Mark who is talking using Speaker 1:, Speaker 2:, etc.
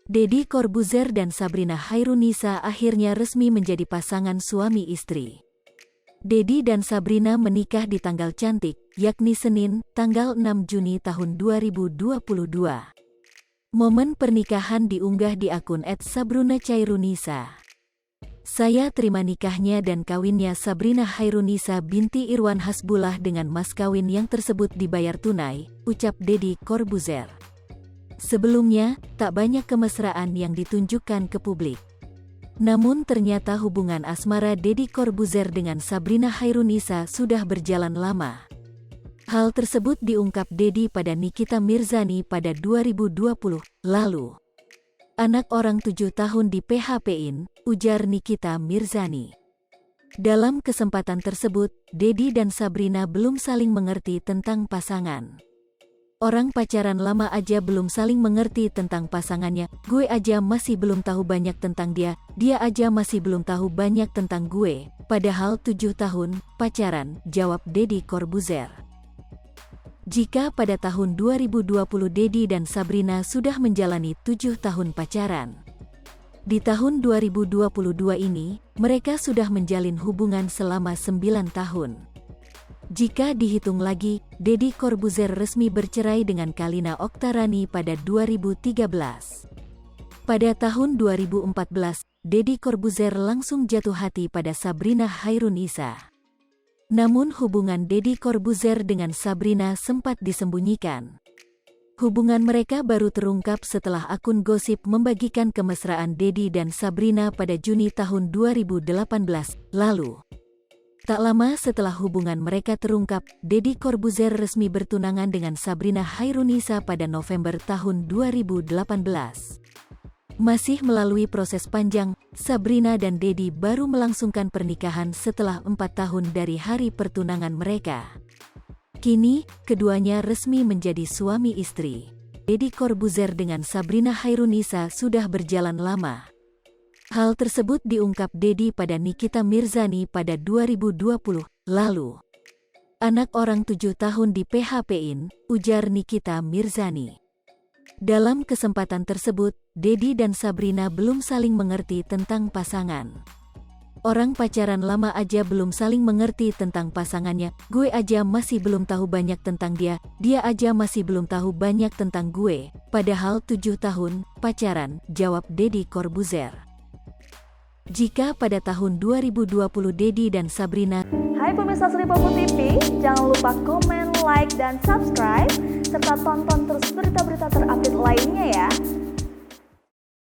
Speaker 1: Deddy Corbuzier dan Sabrina Khairunisa akhirnya resmi menjadi pasangan suami istri. Deddy dan Sabrina menikah di tanggal cantik, yakni Senin, tanggal 6 Juni tahun 2022. Momen pernikahan diunggah di akun @sabrunakhairunisa. Saya terima nikahnya dan kawinnya Sabrina Khairunisa binti Irwan Hasbullah dengan mas kawin yang tersebut dibayar tunai, ucap Deddy Corbuzier. Sebelumnya, tak banyak kemesraan yang ditunjukkan ke publik. Namun ternyata hubungan asmara Deddy Corbuzier dengan Sabrina Khairunisa sudah berjalan lama. Hal tersebut diungkap Deddy pada Nikita Mirzani pada 2020 lalu. Anak orang 7 tahun di PHP-in, ujar Nikita Mirzani. Dalam kesempatan tersebut, Deddy dan Sabrina belum saling mengerti tentang pasangan. Orang pacaran lama aja belum saling mengerti tentang pasangannya, gue aja masih belum tahu banyak tentang dia aja masih belum tahu banyak tentang gue, padahal 7 tahun pacaran, jawab Deddy Corbuzier. Jika pada tahun 2020 Deddy dan Sabrina sudah menjalani 7 tahun pacaran, di tahun 2022 ini, mereka sudah menjalin hubungan selama 9 tahun. Jika dihitung lagi, Deddy Corbuzier resmi bercerai dengan Kalina Oktarani pada 2013. Pada tahun 2014, Deddy Corbuzier langsung jatuh hati pada Sabrina Khairunisa. Namun hubungan Deddy Corbuzier dengan Sabrina sempat disembunyikan. Hubungan mereka baru terungkap setelah akun gosip membagikan kemesraan Deddy dan Sabrina pada Juni tahun 2018 lalu. Tak lama setelah hubungan mereka terungkap, Deddy Corbuzier resmi bertunangan dengan Sabrina Khairunisa pada November tahun 2018. Masih melalui proses panjang, Sabrina dan Deddy baru melangsungkan pernikahan setelah 4 tahun dari hari pertunangan mereka. Kini, keduanya resmi menjadi suami istri. Deddy Corbuzier dengan Sabrina Khairunisa sudah berjalan lama. Hal tersebut diungkap Deddy pada Nikita Mirzani pada 2020 lalu. Anak orang 7 tahun di PHP-in, ujar Nikita Mirzani. Dalam kesempatan tersebut, Deddy dan Sabrina belum saling mengerti tentang pasangan. Orang pacaran lama aja belum saling mengerti tentang pasangannya, gue aja masih belum tahu banyak tentang dia aja masih belum tahu banyak tentang gue, padahal 7 tahun pacaran, jawab Deddy Corbuzier. Jika pada tahun 2020 Deddy dan Sabrina.
Speaker 2: Hai pemirsa Sri Popo TV, jangan lupa komen, like, dan subscribe, serta tonton terus berita-berita terupdate lainnya ya.